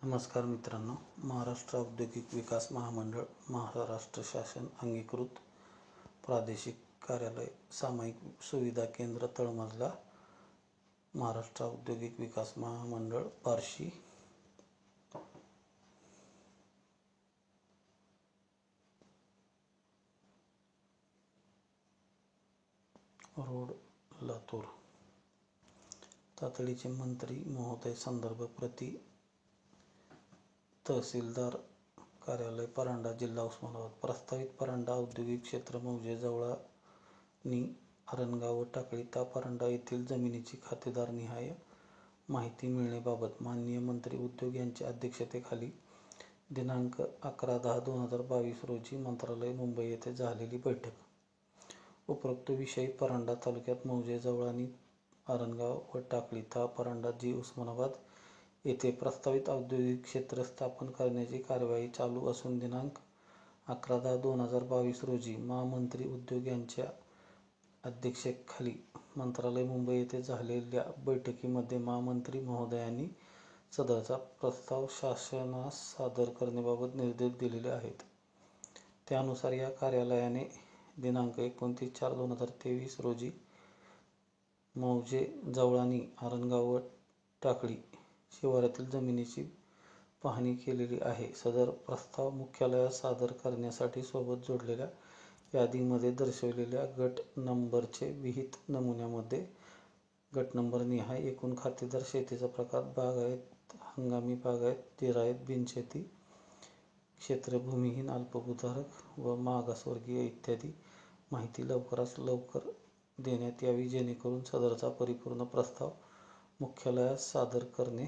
नमस्कार मित्रांनो, महाराष्ट्र औद्योगिक विकास महामंडळ महाराष्ट्र शासन अंगीकृत प्रादेशिक कार्यालय सामायिक सुविधा केंद्र तळमजला महाराष्ट्र औद्योगिक विकास महामंडळ बार्शी रोड लातूर। तातडीचे मंत्री महोदय संदर्भ प्रति तहसीलदार कार्यालय परांडा जिल्हा उस्मानाबाद। प्रस्तावित परांडा औद्योगिक क्षेत्र मौजे जवळानी आरणगाव व टाकळी ता परांडा येथील जमिनीची खातेदारनिहाय माहिती मिळण्याबाबत माननीय मंत्री उद्योग यांच्या अध्यक्षतेखाली दिनांक 11/10/2022 रोजी मंत्रालय मुंबई येथे झालेली बैठक। उपरोक्त विषयी परांडा तालुक्यात मौजे जवळानी आरणगाव व टाकळी ता परांडा जि. उस्मानाबाद येथे प्रस्तावित औद्योगिक क्षेत्र स्थापन करण्याची कार्यवाही चालू असून दिनांक 11/10/2022 रोजी महामंत्री उद्योग यांच्या अध्यक्षतेखाली मंत्रालय मुंबई येथे झालेल्या बैठकीमध्ये महामंत्री महोदयांनी सदरचा प्रस्ताव शासनास सादर करण्याबाबत निर्देश दिलेले आहेत। त्यानुसार या कार्यालयाने दिनांक 29/4/2023 रोजी मौजे जवळानी आरणगाव व टाकळी शिवारातील जमिनीची पाहणी केलेली आहे। सदर प्रस्ताव मुख्यालयास सादर करण्यासाठी सोबत जोडलेल्या यादीमध्ये दर्शविलेल्या गट नंबरचे विहित नमुन्यामध्ये गट नंबर निहाय एकूण खातेदार, शेतीचा प्रकार, बागायत, हंगामी बागायत, जिरायत, बिनशेती क्षेत्र, भूमिहीन, अल्पभूधारक व मागासवर्गीय इत्यादी माहिती लवकरात लवकर देण्यात यावी, जेणेकरून सदरचा परिपूर्ण प्रस्ताव मुख्यालयास सादर करणे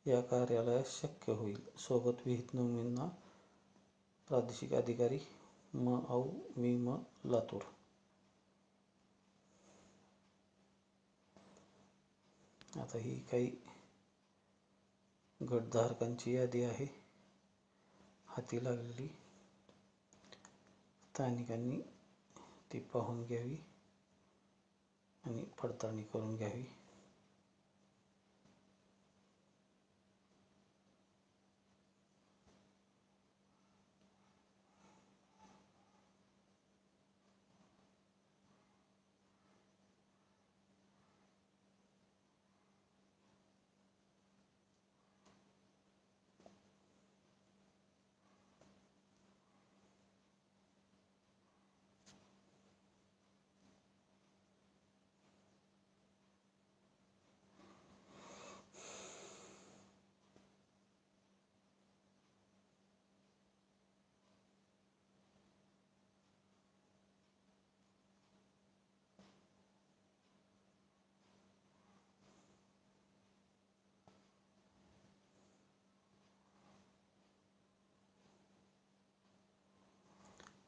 या कार्यालयास शक्य होईल। सोबत विहित नमुना प्रादेशिक अधिकारी मऔ विम लातूर। आता ही काही गटधारकांची यादी आहे हाती लागलेली। स्थानिकांनी ती पाहून घ्यावी आणि पडताळणी करून घ्यावी।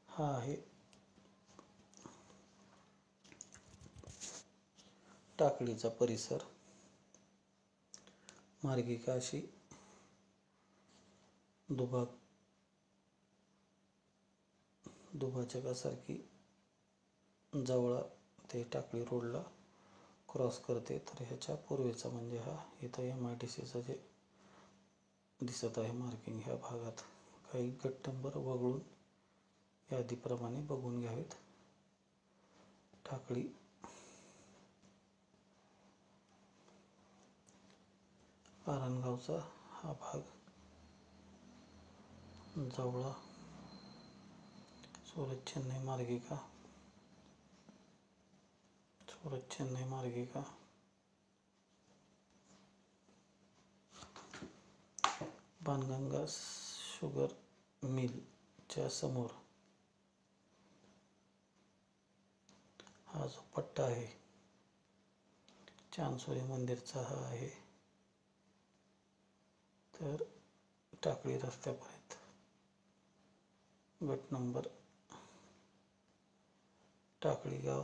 हा आहे टाकळीचा परिसर। मार्गिका अशी दुभाजकासारखी जवळा ते टाकळी रोडला क्रॉस करते। तर ह्याच्या पूर्वेचा म्हणजे हा इथं MIDCचं जे दिसत आहे मार्किंग, ह्या भागात काही गट नंबर वगळून यादीप्रमाणे बघून घ्यावेत। टाकळी आरणगावचा हा भाग, जवळा सुरत चेन्नई मार्गिका, बाणगंगा शुगर मिल च्या समोर हा जो पट्टा आहे, चांदसोली मंदिरचा हा आहे, तर टाकळी रस्त्यापर्यंत गट नंबर टाकळी गाव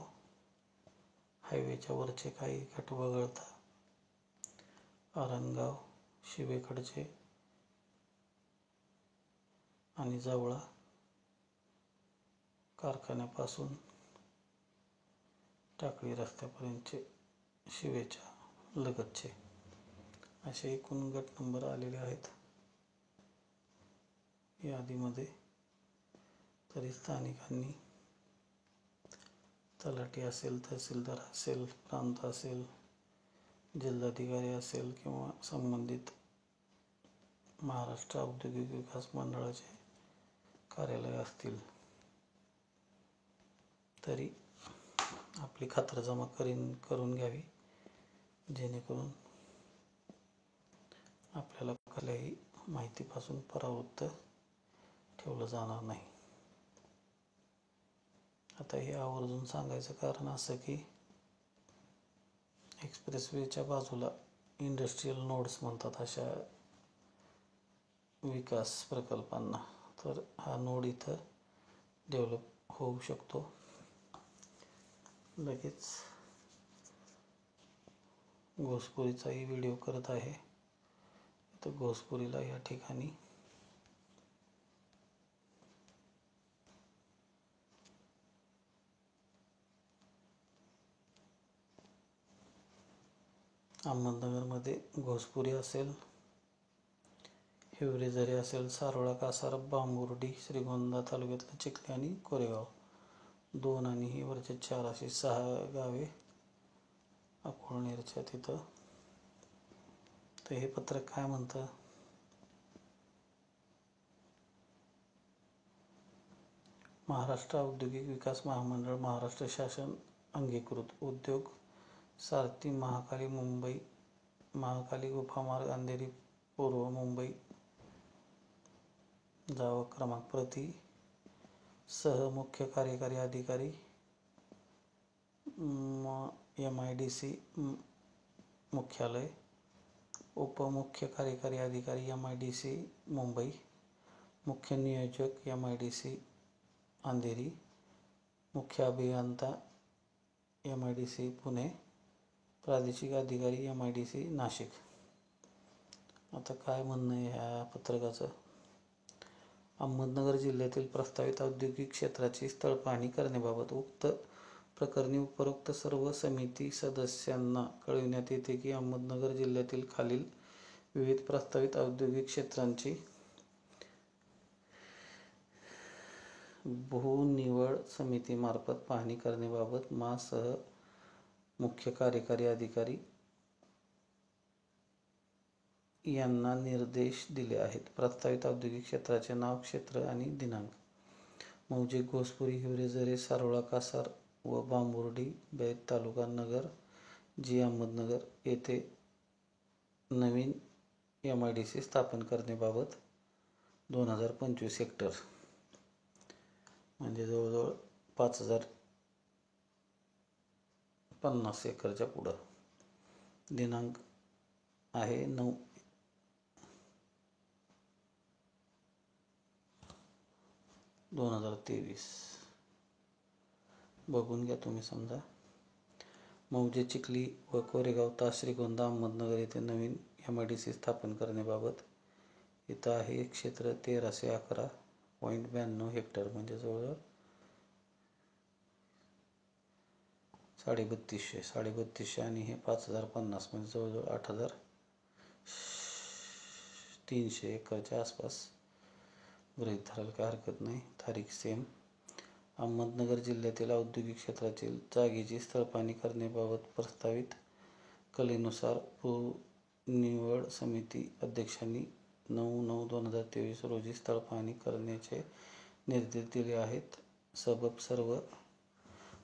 हायवेच्या वरचे काही गट वगळता आरणगाव शिवेकडचे आणि जवळा कारखान्यापासून टाकळी रस्त्यापर्यंतचे शिवेच्या लगतचे असे एकूण गट नंबर आलेले आहेत यादीमध्ये. तरी स्थानिकांनी तलाठी असेल, तहसीलदार असेल, प्रांत असेल, जिल्हाधिकारी असेल किंवा संबंधित महाराष्ट्र औद्योगिक विकास मंडळाचे कार्यालय असतील तरी आपली खातरजमा करून घ्यावी, जेणेकरून आपल्याला कुठल्याही माहितीपासून परावृत्त ठेवलं जाणार नाही. आता हे आवर्जून सांगायचं कारण असं की एक्सप्रेसवेच्या बाजूला इंडस्ट्रीयल नोड्स म्हणतात अशा विकास प्रकल्पांना, तर हा नोड इथं डेव्हलप होऊ शकतो लगेच. घोसपुरीचाही व्हिडिओ करत आहे. तर घोसपुरीला या ठिकाणी अहमदनगरमध्ये घोसपुरी असेल, हिवरेझरी असेल, सारोळा, कासार, बांबुर्डी, श्रीगोंदा तालुक्यातलं चिखली आणि कोरेगाव 2 आणि ही वरचे 4 अशी 6 गावे अकोळनेरच्या तिथं. तर हे पत्रक काय म्हणतं, महाराष्ट्र औद्योगिक विकास महामंडळ, महाराष्ट्र शासन अंगीकृत उद्योग सारथी, महाकाली मुंबई, महाकाली गुफामार्ग, अंधेरी पूर्व मुंबई, जावं क्रमांक प्रति सह मुख्य कार्यकारी अधिकारी MIDC मुख्यालय, उपमुख्य कार्यकारी अधिकारी MIDC मुंबई, मुख्य नियोजक MIDC अंधेरी, मुख्य अभियंता MIDC पुणे, प्रादेशिक अधिकारी MIDC नाशिक. आता काय म्हणणं आहे ह्या पत्रकाचं, अहमदनगर जिल्ह्यातील प्रस्तावित औद्योगिक क्षेत्राची स्थळ पाहणी करण्याबाबत उक्त प्रकरणी उपरोक्त सर्व समिती सदस्यांना कळविण्यात येते की अहमदनगर जिल्ह्यातील खालील विविध प्रस्तावित औद्योगिक क्षेत्रांची भूनिवड समितीमार्फत पाहणी करण्याबाबत सह मुख्य कार्यकारी अधिकारी यांना निर्देश दिले आहेत. प्रस्तावित औद्योगिक क्षेत्राचे नाव, क्षेत्र आणि दिनांक. मौजे, घोसपुरी, हिवरेझरी, सारोळा, कासार व बांबुर्डी, बेट तालुका नगर जी अहमदनगर येथे नवीन MIDC स्थापन करण्याबाबत 2025 हेक्टर म्हणजे जवळजवळ 5050 एकरच्या पुढं. दिनांक आहे 9/2023. बघून घ्या तुम्ही समजा. मौजे, चिखली व कोरेगाव, श्रीगोंदा, अहमदनगर येथे नवीन MIDC स्थापन करण्याबाबत इथं आहे क्षेत्र 1311.92 हेक्टर म्हणजे जवळजवळ 3250 आणि हे 5050 म्हणजे जवळजवळ 8300 एकरच्या आसपास गृहीत धरायला काय हरकत नाही. तारीख सेम. अहमदनगर जिल्ह्यातील औद्योगिक क्षेत्रातील जागेची स्थळपाहणी करण्याबाबत प्रस्तावित कलेनुसार भूनिवड समिती अध्यक्षांनी 9/9/2023 रोजी स्थळपाहणी करण्याचे निर्देश दिले आहेत. सबब सर्व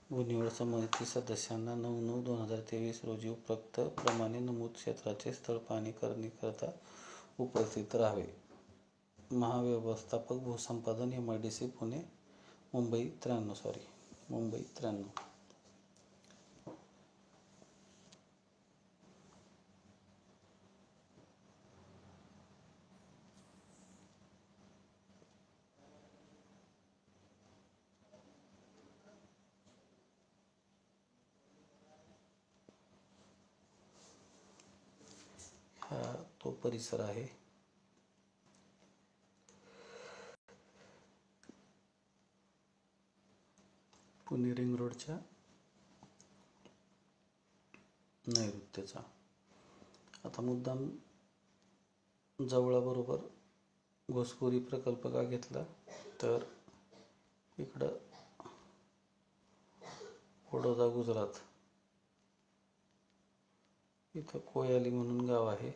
भूनिवड समिती सदस्यांना 9/9/2023 रोजी उपरोक्त प्रमाणे नमूद क्षेत्राचे स्थळपाहणी करण्याकरिता उपस्थित राहावे. महाव्यवस्थापक भूसंपादन MIDC पुणे मुंबई 93. हा तो परिसर आहे. पुणे रिंग रोडच्या नैऋत्येचा. आता मुद्दाम जवळाबरोबर घोसपुरी प्रकल्प का घेतला, तर इकडं बडोदा गुजरात इथं कोयाली म्हणून गाव आहे.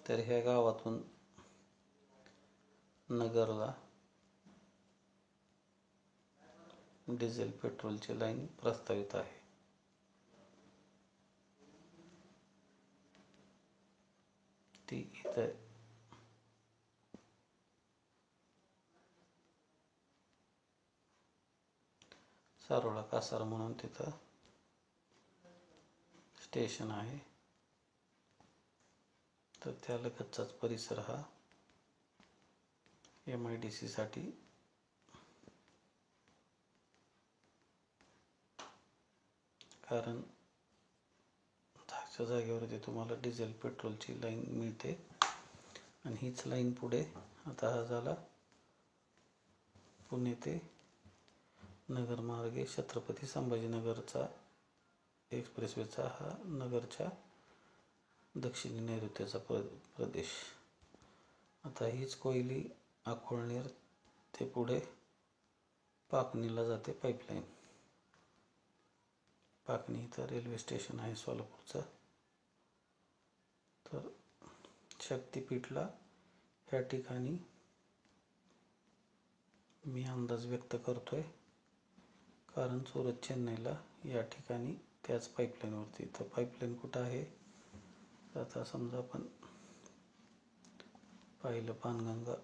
तर ह्या गावातून नगरला डिझेल पेट्रोलची लाईन प्रस्तावित आहे. ती इथं सारोळा कासार म्हणून तिथं स्टेशन आहे. तर त्या लगतचाच परिसर हा MIDC साठी कारण जागच्या जागेवरती तुम्हाला डिझेल पेट्रोलची लाईन मिळते. आणि हीच लाईन पुढे आता हा झाला पुणे ते नगर मार्गे छत्रपती संभाजीनगरचा एक्सप्रेसवेचा हा नगरच्या दक्षिणी नैऋत्याचा प्रदेश. आता हीच कोयली अकोळनेर ते पुढे पाकणीला जाते पाईपलाईन. पाकणी इथं रेल्वे स्टेशन आहे सोलापूरचं. तर शक्तिपीठला ह्या ठिकाणी मी अंदाज व्यक्त करतोय, कारण सुरत चेन्नईला या ठिकाणी त्याच पाईपलाईनवरती. तर पाईपलाईन कुठं आहे, तर आता समजा आपण पाहिलं पानगंगा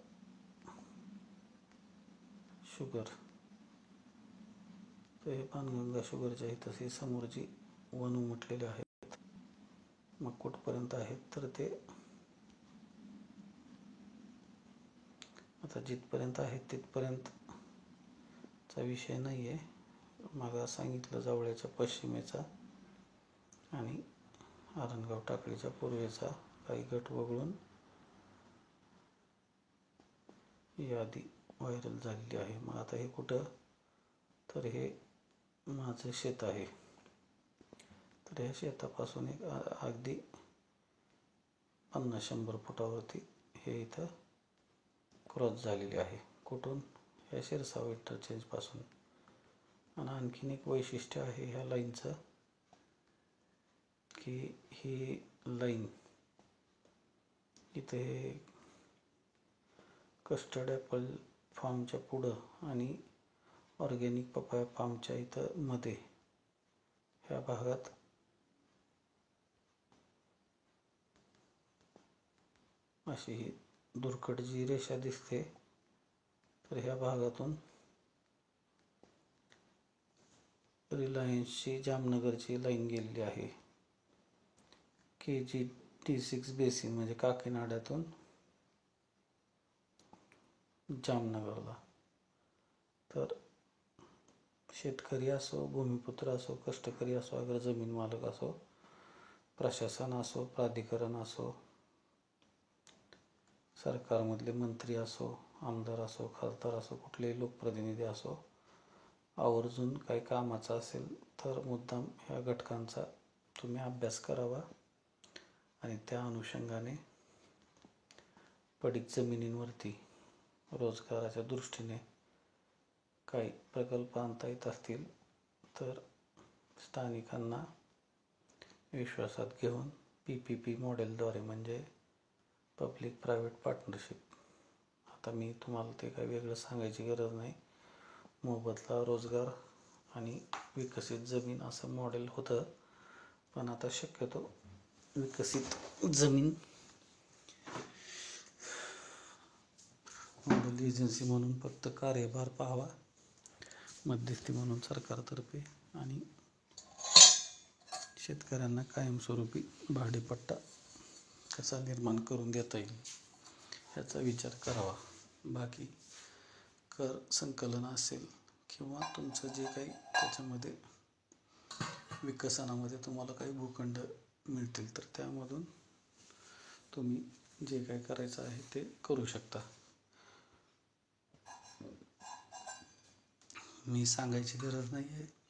शुगर, तर हे पानगंगा शुगरच्या इथं समोर जी वन उमटलेले आहेत, मग कुठपर्यंत आहेत, तर ते आता जिथपर्यंत आहेत तिथपर्यंतचा विषय नाही आहे. मागं सांगितलं जवळच्या पश्चिमेचा आणि आरणगाव टाकळीच्या पूर्वेचा काही गट वगळून यादी व्हायरल झालेली आहे. मग आता हे कुठं, तर हे माझं शेत आहे. तर ह्या शेतापासून एक अगदी 50-100 फुटावरती हे इथं क्रॉस झालेली आहे. कुठून, ह्या शिरसाव इंटरचेंजपासून. आणि आणखीन एक वैशिष्ट्य आहे ह्या लाईनचं, की ही लाईन इथे कस्टर्ड ॲपल फार्मच्या पुढं आणि ऑर्गॅनिक पपाया फार्मच्या इथं मध्ये ह्या भागात अशी ही दुर्कट जी रेषा दिसते, तर ह्या भागातून रिलायन्सची जामनगरची लाईन गेलेली आहे. KG-D6 बेसिन म्हणजे काकीनाड्यातून जामनगरला. तर शेतकरी असो, भूमिपुत्र असो, कष्टकरी असो, अगर जमीन मालक असो, प्रशासन असो, प्राधिकरण असो, सरकारमधले मंत्री असो, आमदार असो, खासदार असो, कुठलेही लोकप्रतिनिधी असो, आवर्जून काही कामाचं असेल तर मुद्दाम ह्या घटकांचा तुम्ही अभ्यास करावा आणि त्या अनुषंगाने पडीक जमिनींवरती रोजगाराच्या दृष्टीने काही प्रकल्प आणता येत असतील तर स्थानिकांना विश्वासात घेऊन PPP मॉडेलद्वारे, म्हणजे पब्लिक प्रायव्हेट पार्टनरशिप. आता मी तुम्हाला ते काही वेगळं सांगायची गरज नाही. मोबदला रोजगार आणि विकसित जमीन असं मॉडेल होतं, पण आता शक्यतो विकसित जमीन मॉडेल एजन्सी म्हणून फक्त कार्यभार पाहावा, मध्यस्थी म्हणून सरकारतर्फे, आणि शेतकऱ्यांना कायमस्वरूपी भाडेपट्टा कसा निर्माण करून देता येईल ह्याचा विचार करावा. बाकी कर संकलन असेल किंवा तुमचं जे काही त्याच्यामध्ये विकसनामध्ये तुम्हाला काही भूखंड मिळतील तर त्यामधून तुम्ही जे काही करायचं आहे ते करू शकता. मी सांगायची गरज नाही आहे.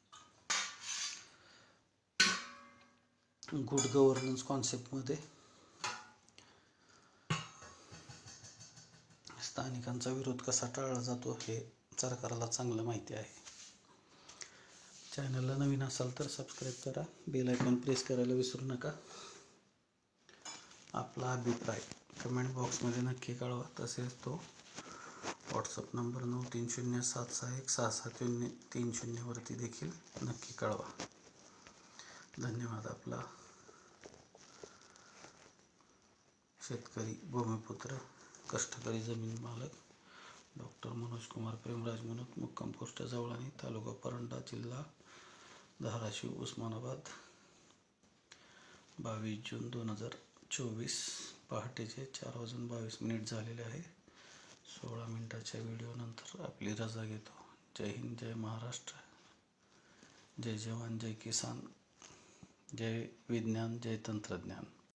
गुड गव्हर्नन्स कॉन्सेप्टमध्ये स्थानिकांचा विरोध कसा टाळला जातो हे सरकारला चांगलं माहिती आहे. चॅनलला नवीन असाल तर सबस्क्राईब करा, बेल आयकॉन प्रेस करायला विसरू नका. आपला अभिप्राय कमेंट बॉक्समध्ये नक्की कळवा. तसेच तो व्हॉट्सअप नंबर 9307616630 वरती देखील नक्की कळवा. धन्यवाद. आपला शेतकरी, भूमिपुत्र, कष्टकरी जमीन मालक डॉक्टर मनोज कुमार प्रेमराज मनोत, मुक्काम पोस्ट जवळानी, तालुका परंडा, जिल्हा धाराशिव, उस्मानाबाद. 22 जून 2024 पहाटेचे 4:22 झालेले आहे. 16 मिनिटाच्या व्हिडिओनंतर आपली रजा घेतो. जय हिंद, जय महाराष्ट्र, जय जवान, जय किसान, जय विज्ञान, जय तंत्रज्ञान.